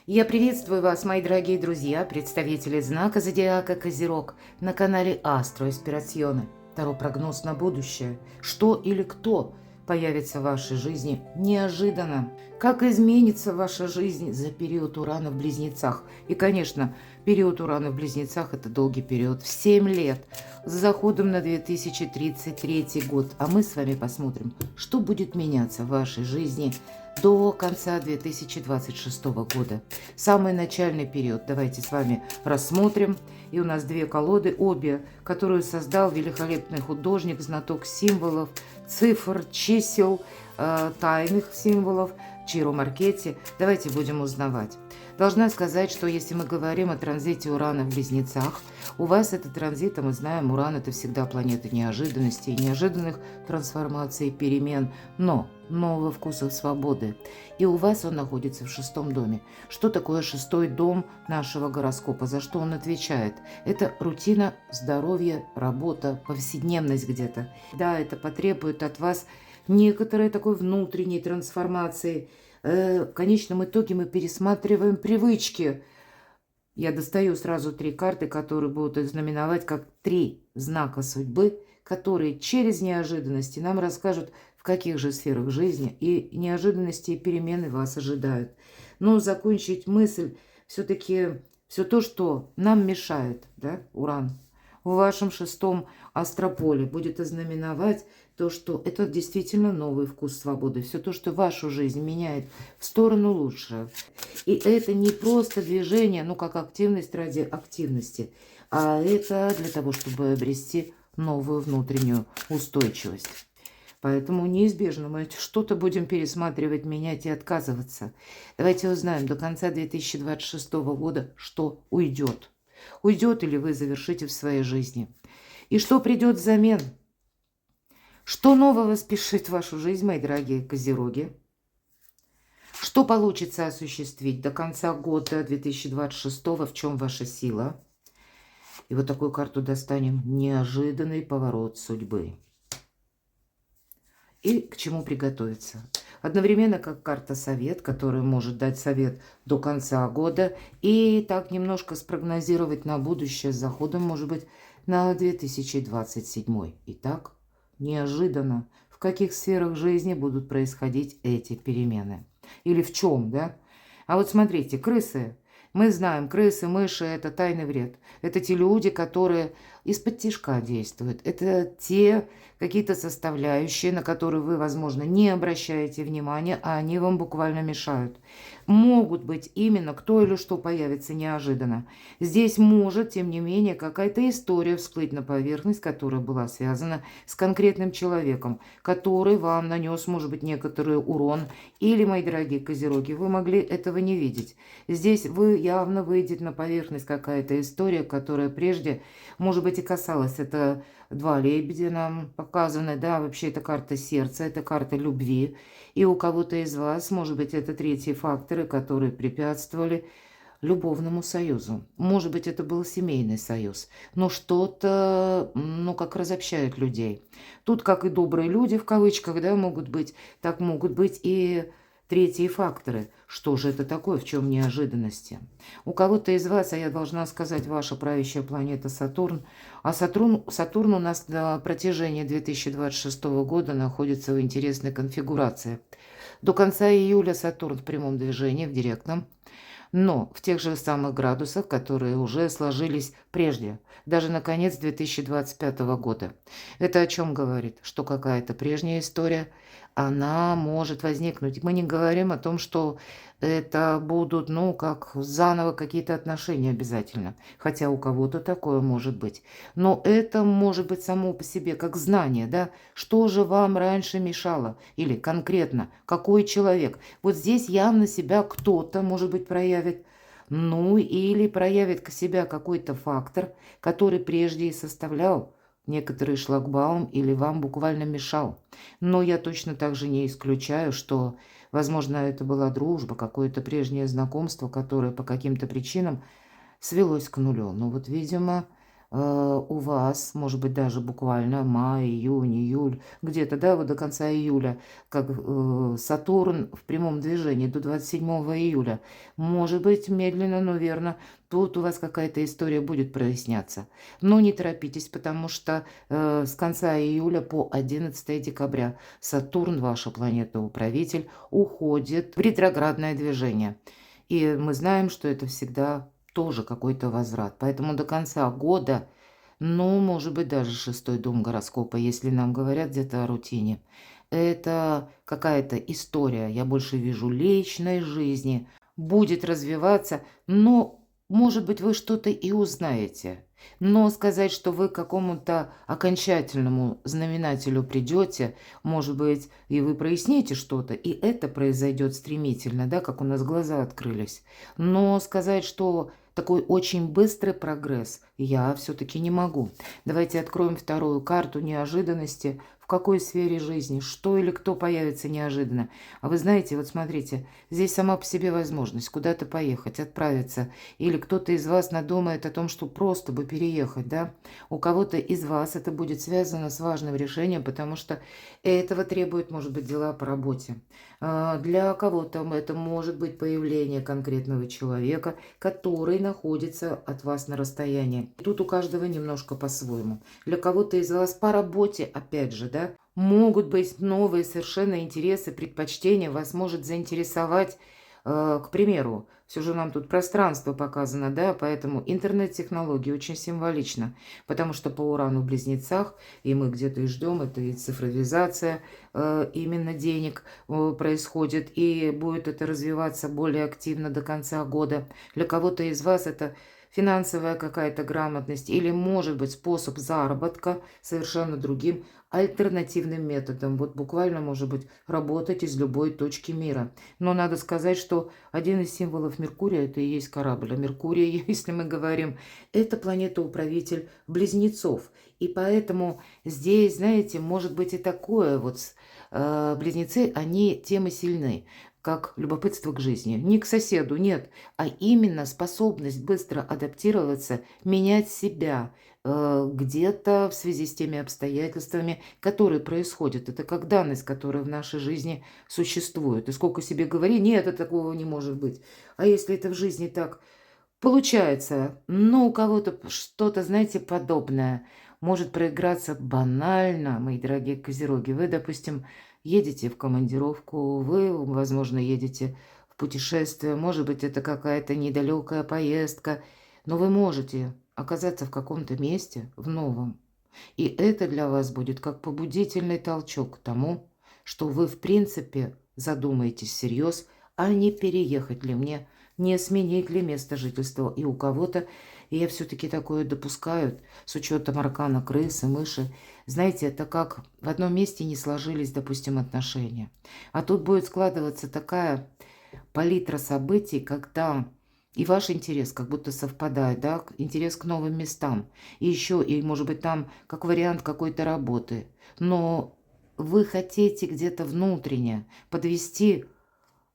Я приветствую вас, мои дорогие друзья, представители знака зодиака Козерог на канале Астро Эспирационе. Таро прогноз на будущее. Что или кто появится в вашей жизни неожиданно? Как изменится ваша жизнь за период Урана в Близнецах? И, конечно, период Урана в Близнецах – это долгий период, в 7 лет, с заходом на 2033 год. А мы с вами посмотрим, что будет меняться в вашей жизни до конца 2026 года. Самый начальный период давайте с вами рассмотрим. И у нас две колоды, обе, которую создал великолепный художник, знаток символов, цифр, чисел, тайных символов Чиро Маркетти. Давайте будем узнавать. Должна сказать, что если мы говорим о транзите Урана в Близнецах, у вас это транзит, а мы знаем, Уран – это всегда планета неожиданностей, неожиданных трансформаций, перемен, но нового вкуса свободы. И у вас он находится в 6-м доме. Что такое 6-й дом нашего гороскопа? За что он отвечает? Это рутина, здоровье, работа, повседневность где-то. Да, это потребует от вас некоторой такой внутренней трансформации. В конечном итоге мы пересматриваем привычки. Я достаю сразу 3 карты, которые будут знаменовать как 3 знака судьбы, которые через неожиданности нам расскажут, в каких же сферах жизни и неожиданности и перемены вас ожидают. Но закончить мысль все-таки все то, что нам мешает, да, Уран, в вашем 6-м астрополе будет ознаменовать то, что это действительно новый вкус свободы. Все то, что вашу жизнь меняет в сторону лучше. И это не просто движение, ну как активность ради активности, а это для того, чтобы обрести новую внутреннюю устойчивость. Поэтому неизбежно мы что-то будем пересматривать, менять и отказываться. Давайте узнаем до конца 2026 года, что уйдет. Уйдет или вы завершите в своей жизни. И что придет взамен? Что нового спешит в вашу жизнь, мои дорогие козероги? Что получится осуществить до конца года 2026? В чем ваша сила? И вот такую карту достанем. Неожиданный поворот судьбы. И к чему приготовиться. Одновременно как карта совет, которая может дать совет до конца года. И так немножко спрогнозировать на будущее с заходом, может быть, на 2027. Итак, неожиданно, в каких сферах жизни будут происходить эти перемены. Или в чем, да? А вот смотрите, крысы. Мы знаем, крысы, мыши – это тайный вред. Это те люди, которые из-под тишка действуют. Это те какие-то составляющие, на которые вы, возможно, не обращаете внимания, а они вам буквально мешают. Могут быть именно кто или что появится неожиданно. Здесь может, тем не менее, какая-то история всплыть на поверхность, которая была связана с конкретным человеком, который вам нанес, может быть, некоторый урон. Или, мои дорогие козероги, вы могли этого не видеть. Здесь явно выйдет на поверхность какая-то история, которая прежде, может быть, и касалась. Это 2 лебедя нам показаны, да, вообще это карта сердца, это карта любви. И у кого-то из вас, может быть, это 3-й факторы, которые препятствовали любовному союзу. Может быть, это был семейный союз, но что-то, ну, как разобщает людей. Тут как и добрые люди, в кавычках, да, могут быть, так могут быть и 3-й факторы. Что же это такое, в чем неожиданности? У кого-то из вас, а я должна сказать, ваша правящая планета Сатурн, а Сатурн у нас на протяжении 2026 года находится в интересной конфигурации. До конца июля Сатурн в прямом движении, в директном, но в тех же самых градусах, которые уже сложились прежде, даже на конец 2025 года. Это о чем говорит? Что какая-то прежняя история, она может возникнуть. Мы не говорим о том, что это будут, ну, как заново какие-то отношения обязательно. Хотя у кого-то такое может быть. Но это может быть само по себе как знание, да? Что же вам раньше мешало? Или конкретно, какой человек? Вот здесь явно себя кто-то, может быть, проявит. Ну, или проявит себя какой-то фактор, который прежде и составлял некоторый шлагбаум или вам буквально мешал. Но я точно так же не исключаю, что, возможно, это была дружба, какое-то прежнее знакомство, которое по каким-то причинам свелось к нулю. Но вот, видимо, у вас, может быть, даже буквально май, июнь, июль, где-то, да, вот до конца июля, как Сатурн в прямом движении до 27 июля. Может быть, медленно, но верно, тут у вас какая-то история будет проясняться. Но не торопитесь, потому что с конца июля по 11 декабря Сатурн, ваша планета-управитель, уходит в ретроградное движение. И мы знаем, что это всегда тоже какой-то возврат. Поэтому до конца года, ну, может быть, даже шестой дом гороскопа, если нам говорят где-то о рутине, это какая-то история, я больше вижу, личной жизни, будет развиваться, но, может быть, вы что-то и узнаете. Но сказать, что вы к какому-то окончательному знаменателю придете, может быть, и вы проясните что-то, и это произойдет стремительно, да, как у нас глаза открылись. Но сказать, что такой очень быстрый прогресс я все-таки не могу. Давайте откроем вторую карту неожиданности. В какой сфере жизни, что или кто появится неожиданно. А вы знаете, вот смотрите, здесь сама по себе возможность куда-то поехать, отправиться. Или кто-то из вас надумает о том, что просто бы переехать, да. У кого-то из вас это будет связано с важным решением, потому что этого требует, может быть, дела по работе. Для кого-то это может быть появление конкретного человека, который находится от вас на расстоянии. Тут у каждого немножко по-своему. Для кого-то из вас по работе, опять же, да, могут быть новые совершенно интересы, предпочтения, вас может заинтересовать, к примеру, все же нам тут пространство показано, да, поэтому интернет-технологии очень символично, потому что по Урану в Близнецах, и мы где-то и ждем, это и цифровизация именно денег происходит, и будет это развиваться более активно до конца года. Для кого-то из вас это финансовая какая-то грамотность или, может быть, способ заработка совершенно другим альтернативным методом. Вот буквально, может быть, работать из любой точки мира. Но надо сказать, что один из символов Меркурия – это и есть корабль. А Меркурий, если мы говорим, это планета-управитель Близнецов. И поэтому здесь, знаете, может быть и такое вот. Близнецы, они тем и сильны, как любопытство к жизни. Не к соседу, нет, а именно способность быстро адаптироваться, менять себя где-то в связи с теми обстоятельствами, которые происходят. Это как данность, которая в нашей жизни существует. И сколько себе говори, нет, это такого не может быть. А если это в жизни так получается, но у кого-то что-то, знаете, подобное может проиграться банально, мои дорогие козероги. Вы, допустим, едете в командировку, вы, возможно, едете в путешествие, может быть, это какая-то недалекая поездка, но вы можете оказаться в каком-то месте, в новом. И это для вас будет как побудительный толчок к тому, что вы, в принципе, задумаетесь всерьез, а не переехать ли мне, не сменить ли место жительства. И у кого-то, и я все-таки такое допускаю, с учетом аркана крысы, мыши. Знаете, это как в одном месте не сложились, допустим, отношения. А тут будет складываться такая палитра событий, когда и ваш интерес как будто совпадает, да, интерес к новым местам. И еще, и может быть там как вариант какой-то работы. Но вы хотите где-то внутренне подвести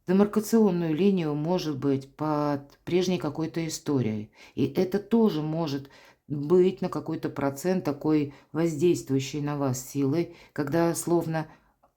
демаркационную линию, может быть, под прежней какой-то историей. И это тоже может быть на какой-то процент такой воздействующей на вас силой, когда словно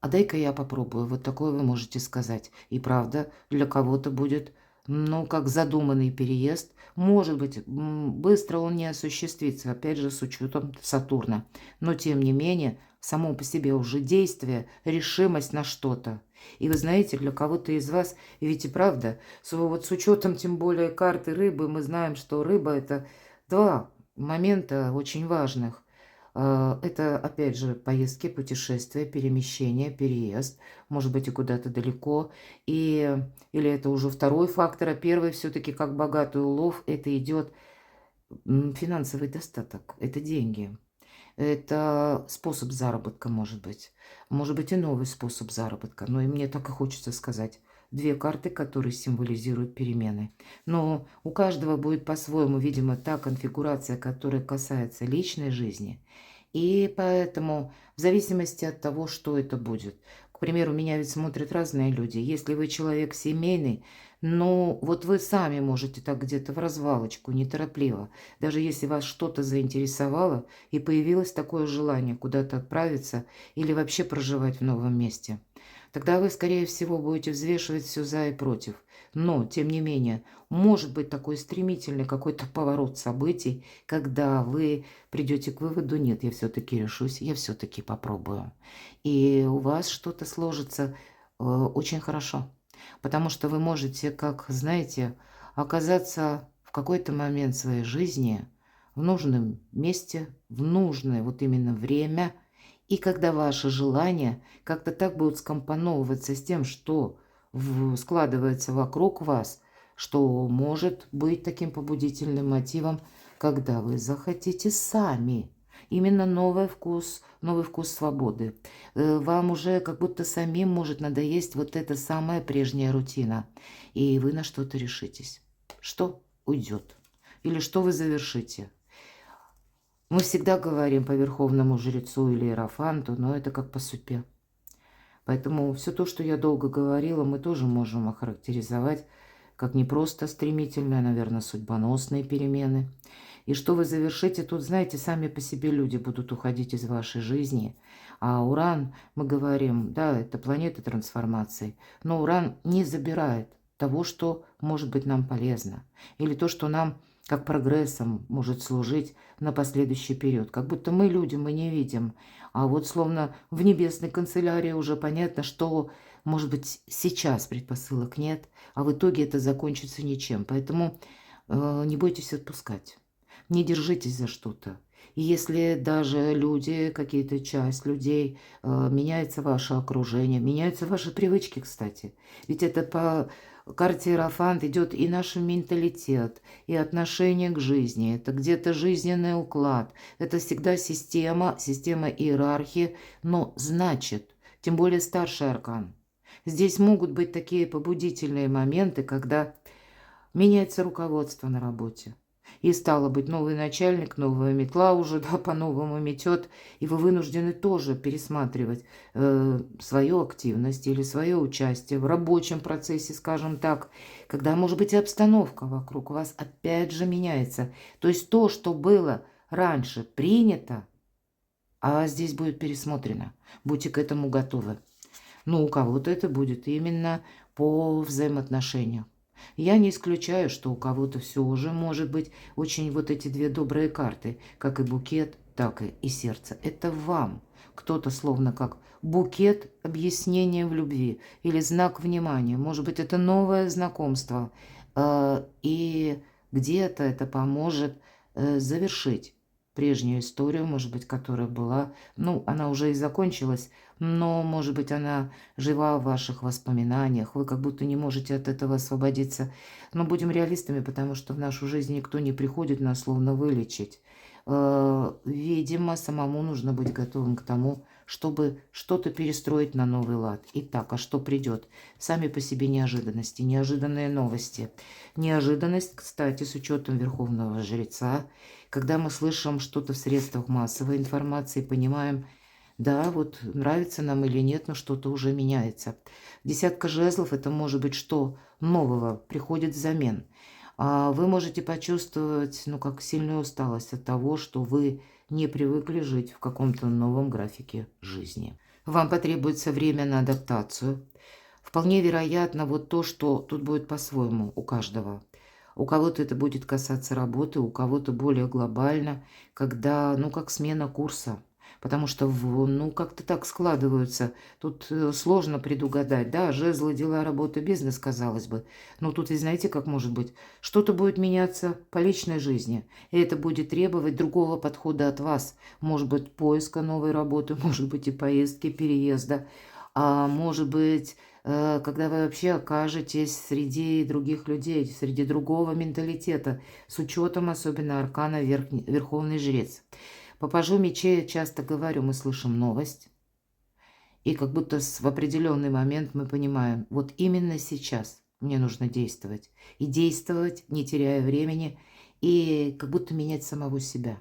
«а дай-ка я попробую», вот такое вы можете сказать. И правда, для кого-то будет, ну, как задуманный переезд. Может быть, быстро он не осуществится, опять же, с учетом Сатурна. Но, тем не менее, само по себе уже действие, решимость на что-то. И вы знаете, для кого-то из вас, и ведь и правда, вот с учетом тем более карты рыбы, мы знаем, что рыба – это два момента очень важных. Это, опять же, поездки, путешествия, перемещение, переезд, может быть, и куда-то далеко. Или это уже второй фактор, а первый все-таки как богатый улов, это идет финансовый достаток, это деньги. Это способ заработка, может быть и новый способ заработка. Но и мне так и хочется сказать. Две карты, которые символизируют перемены. Но у каждого будет по-своему, видимо, та конфигурация, которая касается личной жизни. И поэтому в зависимости от того, что это будет. К примеру, меня ведь смотрят разные люди. Если вы человек семейный, ну, вот вы сами можете так где-то в развалочку, неторопливо. Даже если вас что-то заинтересовало и появилось такое желание куда-то отправиться или вообще проживать в новом месте, тогда вы, скорее всего, будете взвешивать все за и против. Но, тем не менее, может быть такой стремительный какой-то поворот событий, когда вы придете к выводу: нет, я все-таки решусь, я все-таки попробую. И у вас что-то сложится очень хорошо. Потому что вы можете, как, знаете, оказаться в какой-то момент своей жизни в нужном месте, в нужное вот именно время, и когда ваши желания как-то так будут скомпоновываться с тем, что складывается вокруг вас, что может быть таким побудительным мотивом, когда вы захотите сами. Именно новый вкус свободы. Вам уже как будто самим может надоесть вот эта самая прежняя рутина. И вы на что-то решитесь. Что уйдет? Или что вы завершите? Мы всегда говорим по верховному жрецу или иерофанту, но это как по судьбе. Поэтому все то, что я долго говорила, мы тоже можем охарактеризовать как не просто стремительные, а, наверное, судьбоносные перемены. И что вы завершите, тут, знаете, сами по себе люди будут уходить из вашей жизни. А Уран, мы говорим, да, это планета трансформации, но Уран не забирает того, что может быть нам полезно. Или то, что нам как прогрессом может служить на последующий период. Как будто мы люди, мы не видим. А вот словно в небесной канцелярии уже понятно, что, может быть, сейчас предпосылок нет, а в итоге это закончится ничем. Поэтому не бойтесь отпускать. Не держитесь за что-то. И если даже люди, какие-то часть людей, меняется ваше окружение, меняются ваши привычки, кстати. Ведь это по карте Иерофант идет и наш менталитет, и отношение к жизни. Это где-то жизненный уклад. Это всегда система иерархии. Но значит, тем более старший аркан. Здесь могут быть такие побудительные моменты, когда меняется руководство на работе. И стало быть, новый начальник, новая метла уже, да, по-новому метет, и вы вынуждены тоже пересматривать свою активность или свое участие в рабочем процессе, скажем так, когда, может быть, и обстановка вокруг вас опять же меняется. То есть то, что было раньше принято, а здесь будет пересмотрено. Будьте к этому готовы. Ну, у кого-то это будет именно по взаимоотношениям. Я не исключаю, что у кого-то все уже может быть очень вот эти две добрые карты, как и букет, так и сердце. Это вам. Кто-то словно как букет объяснения в любви или знак внимания. Может быть, это новое знакомство. И где-то это поможет завершить прежнюю историю, может быть, которая была, ну, она уже и закончилась, но, может быть, она жива в ваших воспоминаниях, вы как будто не можете от этого освободиться. Но будем реалистами, потому что в нашу жизнь никто не приходит нас словно вылечить. Видимо, самому нужно быть готовым к тому, чтобы что-то перестроить на новый лад. Итак, а что придет? Сами по себе неожиданности, неожиданные новости. Неожиданность, кстати, с учетом Верховного Жреца, когда мы слышим что-то в средствах массовой информации, понимаем, да, вот нравится нам или нет, но что-то уже меняется. Десятка жезлов – это может быть что нового приходит взамен. Вы можете почувствовать, ну, как сильную усталость от того, что вы не привыкли жить в каком-то новом графике жизни. Вам потребуется время на адаптацию. Вполне вероятно вот то, что тут будет по-своему у каждого. У кого-то это будет касаться работы, у кого-то более глобально, когда, ну, как смена курса. Потому что, ну, как-то так складываются. Тут сложно предугадать. Да, жезлы, дела, работа, бизнес, казалось бы. Но тут, и знаете, как может быть? Что-то будет меняться по личной жизни. И это будет требовать другого подхода от вас. Может быть, поиска новой работы, может быть, и поездки, переезда. А может быть, когда вы вообще окажетесь среди других людей, среди другого менталитета, с учетом особенно аркана Верховный Жрец. По пажу мечей я часто говорю, мы слышим новость, и как будто в определенный момент мы понимаем, вот именно сейчас мне нужно действовать. И действовать, не теряя времени, и как будто менять самого себя.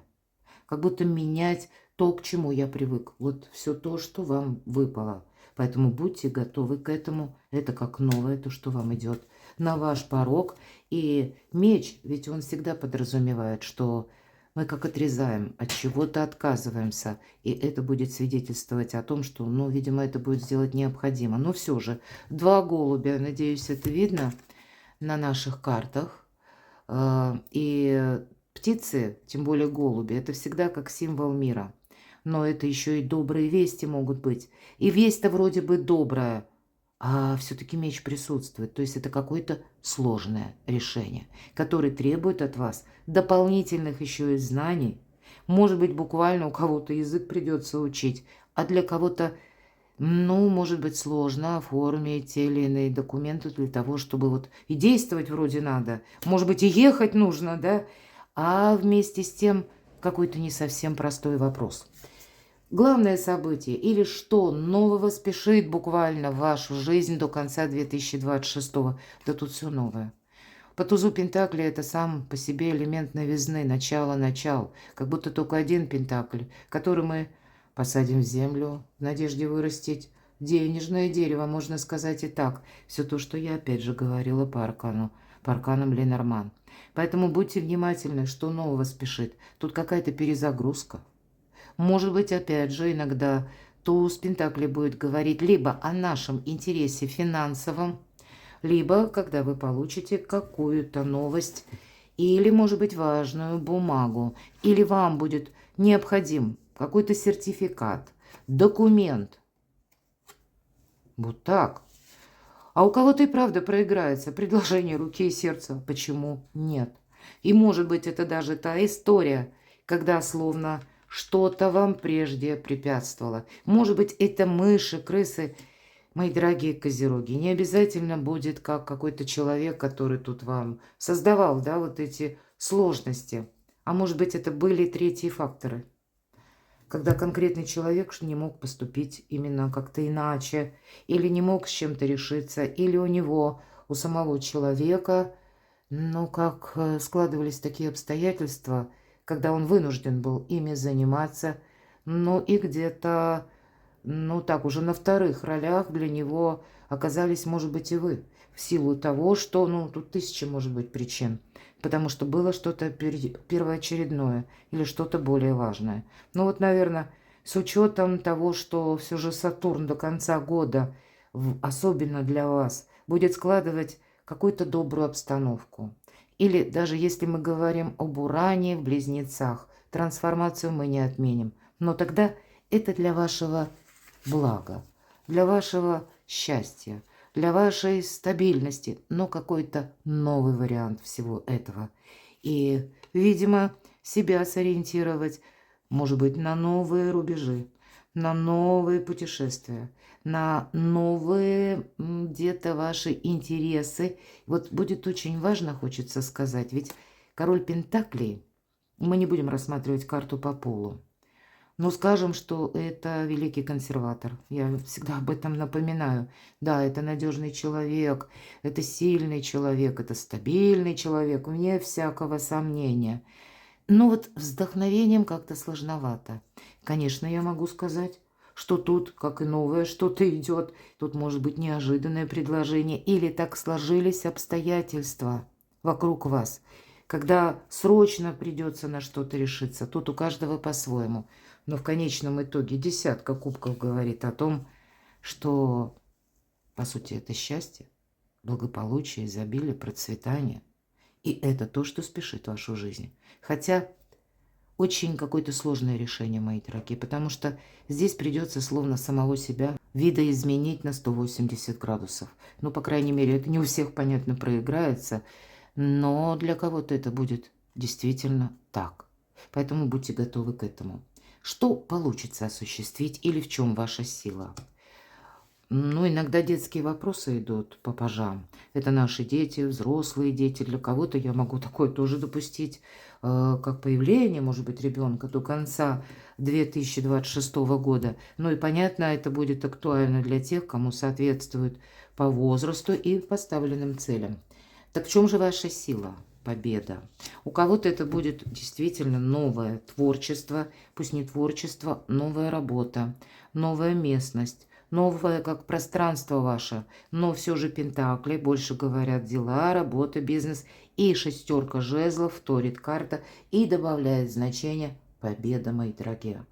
Как будто менять то, к чему я привык. Вот все то, что вам выпало. Поэтому будьте готовы к этому. Это как новое, то, что вам идет на ваш порог. И меч, ведь он всегда подразумевает, что мы как отрезаем, от чего-то отказываемся. И это будет свидетельствовать о том, что, ну, видимо, это будет сделать необходимо. Но все же, два голубя, надеюсь, это видно на наших картах. И птицы, тем более голуби, это всегда как символ мира. Но это еще и добрые вести могут быть. И весть-то вроде бы добрая, а все-таки меч присутствует. То есть это какое-то сложное решение, которое требует от вас дополнительных еще и знаний. Может быть, буквально у кого-то язык придется учить, а для кого-то, ну, может быть, сложно оформить те или иные документы для того, чтобы вот и действовать вроде надо. Может быть, и ехать нужно, да? А вместе с тем какой-то не совсем простой вопрос. Главное событие или что нового спешит буквально в вашу жизнь до конца 2026-го? Да тут все новое. По тузу Пентакли это сам по себе элемент новизны, начало. Как будто только один Пентакль, который мы посадим в землю в надежде вырастить денежное дерево, можно сказать и так. Все то, что я опять же говорила по арканам Ленорман. Поэтому будьте внимательны, что нового спешит. Тут какая-то перезагрузка. Может быть, опять же, иногда туз Пентакли будет говорить либо о нашем интересе финансовом, либо когда вы получите какую-то новость или, может быть, важную бумагу, или вам будет необходим какой-то сертификат, документ. Вот так. А у кого-то и правда проиграется предложение руки и сердца. Почему нет? И, может быть, это даже та история, когда словно что-то вам прежде препятствовало. Может быть, это мыши, крысы. Мои дорогие козероги, не обязательно будет как какой-то человек, который тут вам создавал, да, вот эти сложности. А может быть, это были третьи факторы, когда конкретный человек не мог поступить именно как-то иначе, или не мог с чем-то решиться, или у него, у самого человека, ну, как складывались такие обстоятельства, когда он вынужден был ими заниматься, ну, и где-то, ну, так, уже на вторых ролях для него оказались, может быть, и вы, в силу того, что, ну, тут тысяча, может быть, причин, потому что было что-то первоочередное или что-то более важное. Ну, вот, наверное, с учетом того, что все же Сатурн до конца года, особенно для вас, будет складывать какую-то добрую обстановку. Или даже если мы говорим об Уране в Близнецах, трансформацию мы не отменим. Но тогда это для вашего блага, для вашего счастья, для вашей стабильности, но какой-то новый вариант всего этого. И, видимо, себя сориентировать, может быть, на новые рубежи, на новые путешествия, на новые где-то ваши интересы. Вот будет очень важно, хочется сказать, ведь король Пентаклей, мы не будем рассматривать карту по полу, но скажем, что это великий консерватор. Я всегда об этом напоминаю. Да, это надежный человек, это сильный человек, это стабильный человек, вне всякого сомнения. Но вот с вдохновением как-то сложновато. Конечно, я могу сказать, что тут, как и новое, что-то идет. Тут может быть неожиданное предложение. Или так сложились обстоятельства вокруг вас, когда срочно придется на что-то решиться. Тут у каждого по-своему. Но в конечном итоге десятка кубков говорит о том, что, по сути, это счастье, благополучие, изобилие, процветание. И это то, что спешит в вашу жизнь. Хотя очень какое-то сложное решение, мои дорогие, потому что здесь придется словно самого себя видоизменить на 180 градусов. Ну, по крайней мере, это не у всех, понятно, проиграется, но для кого-то это будет действительно так. Поэтому будьте готовы к этому. Что получится осуществить или в чем ваша сила? Ну, иногда детские вопросы идут по пажам. Это наши дети, взрослые дети. Для кого-то я могу такое тоже допустить, как появление, может быть, ребенка до конца 2026 года. Ну и понятно, это будет актуально для тех, кому соответствует по возрасту и поставленным целям. Так в чем же ваша сила? Победа. У кого-то это будет действительно новое творчество, пусть не творчество, новая работа, новая местность, новое как пространство ваше, но все же пентакли больше говорят дела, работа, бизнес, и шестерка жезлов вторит карта и добавляет значение победа, мои дорогие.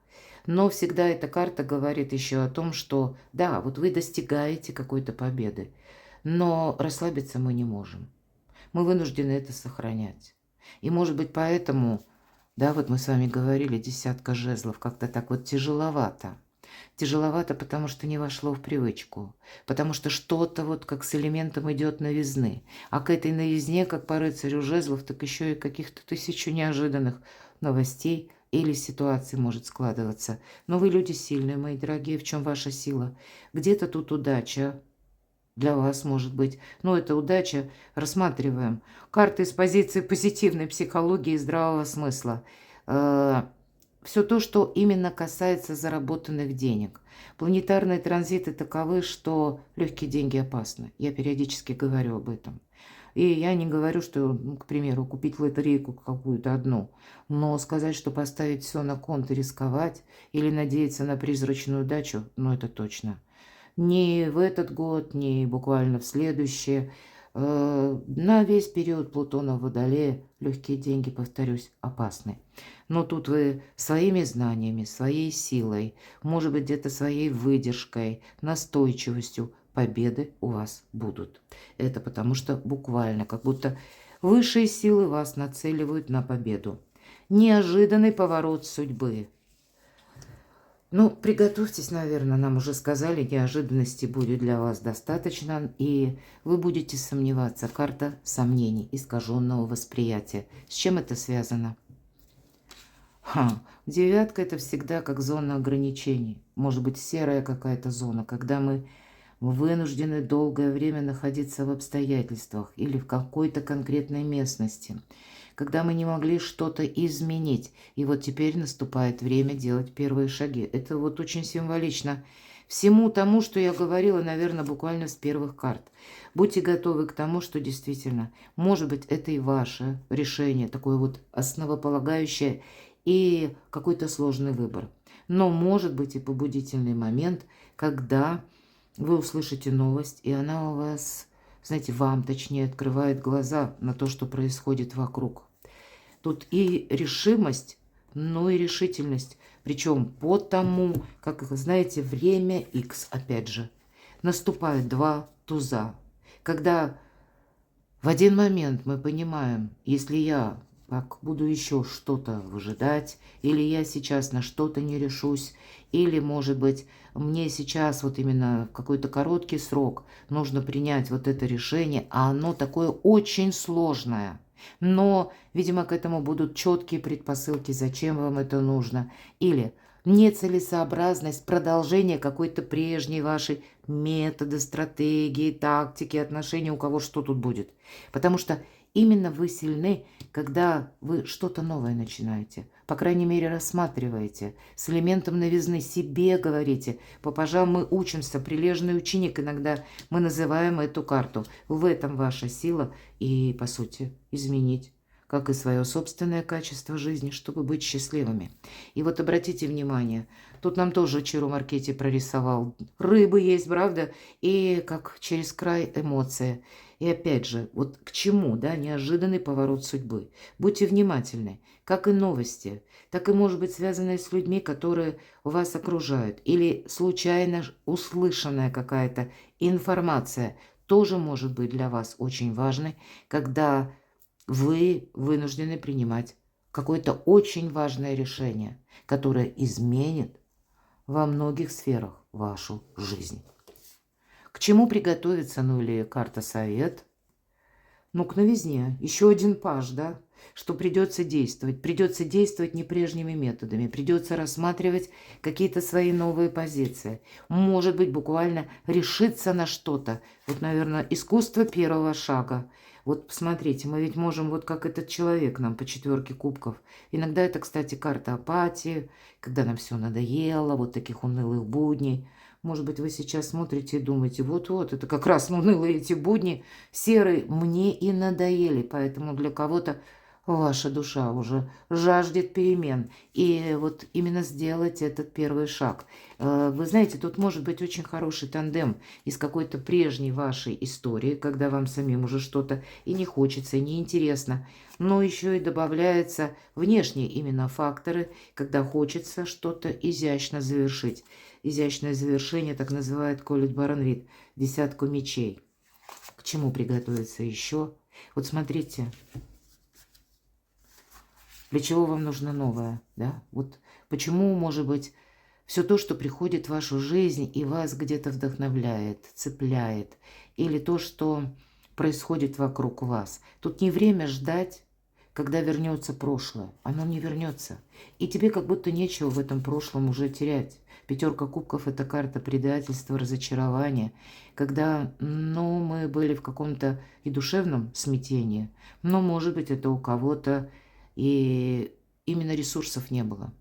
Но всегда эта карта говорит еще о том, что да, вот вы достигаете какой-то победы, но расслабиться мы не можем. Мы вынуждены это сохранять. И может быть поэтому, да, вот мы с вами говорили, десятка жезлов как-то так вот тяжеловато. Тяжеловато, потому что не вошло в привычку, потому что что-то вот как с элементом идет новизны. А к этой новизне, как по рыцарю жезлов, так еще и каких-то тысячу неожиданных новостей или ситуаций может складываться. Но вы люди сильные, мои дорогие, в чем ваша сила? Где-то тут удача для вас может быть. Но это удача рассматриваем. Карты с позиции позитивной психологии и здравого смысла. Все то, что именно касается заработанных денег. Планетарные транзиты таковы, что легкие деньги опасны. Я периодически говорю об этом. И я не говорю, что, к примеру, купить лотерейку какую-то одну, но сказать, что поставить все на кон и рисковать или надеяться на призрачную удачу, ну это точно. Ни в этот год, ни буквально в следующий. На весь период Плутона в Водолее легкие деньги, повторюсь, опасны. Но тут вы своими знаниями, своей силой, может быть, где-то своей выдержкой, настойчивостью, победы у вас будут. Это потому что буквально, как будто высшие силы вас нацеливают на победу. Неожиданный поворот судьбы. Ну, приготовьтесь, наверное, нам уже сказали, неожиданности будет для вас достаточно, и вы будете сомневаться. Карта сомнений, искаженного восприятия. С чем это связано? Девятка – это всегда как зона ограничений. Может быть, серая какая-то зона, когда мы вынуждены долгое время находиться в обстоятельствах или в какой-то конкретной местности, когда мы не могли что-то изменить. И вот теперь наступает время делать первые шаги. Это вот очень символично всему тому, что я говорила, наверное, буквально с первых карт. Будьте готовы к тому, что действительно, может быть, это и ваше решение, такое вот основополагающее и какой-то сложный выбор. Но может быть и побудительный момент, когда вы услышите новость, и она у вас, знаете, вам точнее открывает глаза на то, что происходит вокруг. Тут и решимость, но и решительность. Причем по тому, как, знаете, время X, опять же, наступают два туза. Когда в один момент мы понимаем, если я так буду еще что-то выжидать, или я сейчас на что-то не решусь, или, может быть, мне сейчас вот именно в какой-то короткий срок нужно принять вот это решение, а оно такое очень сложное. Но, видимо, к этому будут четкие предпосылки, зачем вам это нужно. Или нецелесообразность продолжения какой-то прежней вашей метода, стратегии, тактики, отношений, у кого что тут будет. Потому что именно вы сильны, когда вы что-то новое начинаете. По крайней мере, рассматриваете. С элементом новизны себе говорите. Попажам мы учимся, прилежный ученик. Иногда мы называем эту карту. В этом ваша сила и, по сути, изменить, как и свое собственное качество жизни, чтобы быть счастливыми. И вот обратите внимание, тут нам тоже Чиру Маркетти прорисовал. Рыбы есть, правда? И как через край эмоции. И опять же, вот к чему, да, неожиданный поворот судьбы. Будьте внимательны, как и новости, так и, может быть, связанные с людьми, которые вас окружают. Или случайно услышанная какая-то информация тоже может быть для вас очень важной, когда вы вынуждены принимать какое-то очень важное решение, которое изменит во многих сферах вашу жизнь. К чему приготовиться, ну или карта совет? Ну, к новизне. Еще один паж, да? Что придется действовать. Придется действовать не прежними методами. Придется рассматривать какие-то свои новые позиции. Может быть, буквально решиться на что-то. Вот, наверное, искусство первого шага. Вот посмотрите, мы ведь можем, вот как этот человек нам по четверке кубков. Иногда это, кстати, карта апатии, когда нам все надоело, вот таких унылых будней. Может быть, вы сейчас смотрите и думаете, вот-вот, это как раз унылые эти будни, серые, мне и надоели. Поэтому для кого-то Ваша душа уже жаждет перемен. И вот именно сделать этот первый шаг. Вы знаете, тут может быть очень хороший тандем из какой-то прежней вашей истории, когда вам самим уже что-то и не хочется, и не интересно. Но еще и добавляются внешние именно факторы, когда хочется что-то изящно завершить. Изящное завершение так называют Колет Баранвит, десятку мечей. К чему приготовиться еще? Вот смотрите. Для чего вам нужно новое, да? Вот почему, может быть, все то, что приходит в вашу жизнь и вас где-то вдохновляет, цепляет, или то, что происходит вокруг вас. Тут не время ждать, когда вернется прошлое. Оно не вернется. И тебе как будто нечего в этом прошлом уже терять. Пятерка кубков – это карта предательства, разочарования. Когда, мы были в каком-то и душевном смятении, но, может быть, это у кого-то и именно ресурсов не было.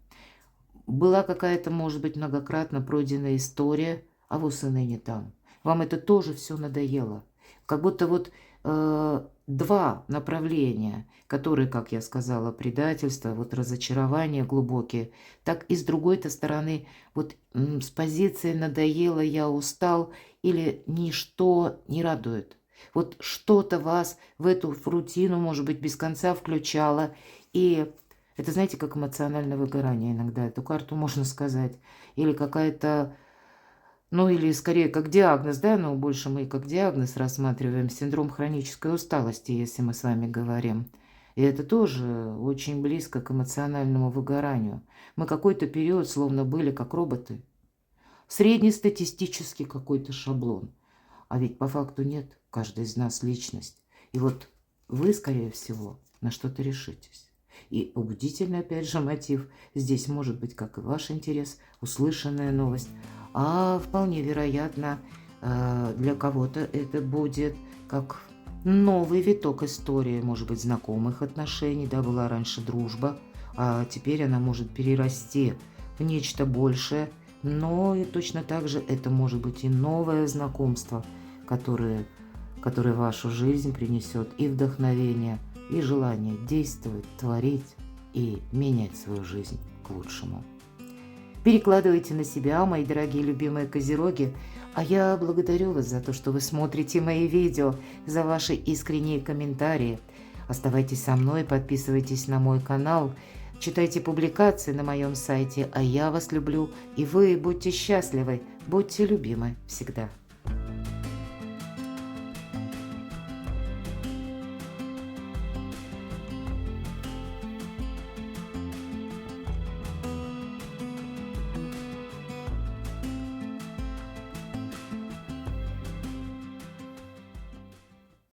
Была какая-то, может быть, многократно пройденная история, а вы сыны не там. Вам это тоже все надоело. Как будто вот два направления, которые, как я сказала, предательство, вот разочарования глубокие, так и с другой-то стороны, вот с позиции надоело, я устал, или ничто не радует. Вот что-то вас в эту рутину, может быть, без конца включало. И это, знаете, как эмоциональное выгорание иногда. Эту карту можно сказать. Или какая-то, или скорее как диагноз, да, но больше мы как диагноз рассматриваем. Синдром хронической усталости, если мы с вами говорим. И это тоже очень близко к эмоциональному выгоранию. Мы какой-то период словно были как роботы. Среднестатистический какой-то шаблон. А ведь по факту нет. Каждый из нас личность. И вот вы, скорее всего, на что-то решитесь. И побудительный, опять же, мотив здесь может быть как и ваш интерес, услышанная новость, а вполне вероятно, для кого-то это будет как новый виток истории, может быть, знакомых отношений, да, была раньше дружба, а теперь она может перерасти в нечто большее, но и точно так же это может быть и новое знакомство, которое в вашу жизнь принесет и вдохновение, и желание действовать, творить и менять свою жизнь к лучшему. Перекладывайте на себя, мои дорогие любимые козероги, а я благодарю вас за то, что вы смотрите мои видео, за ваши искренние комментарии. Оставайтесь со мной, подписывайтесь на мой канал, читайте публикации на моем сайте, а я вас люблю, и вы будьте счастливы, будьте любимы всегда.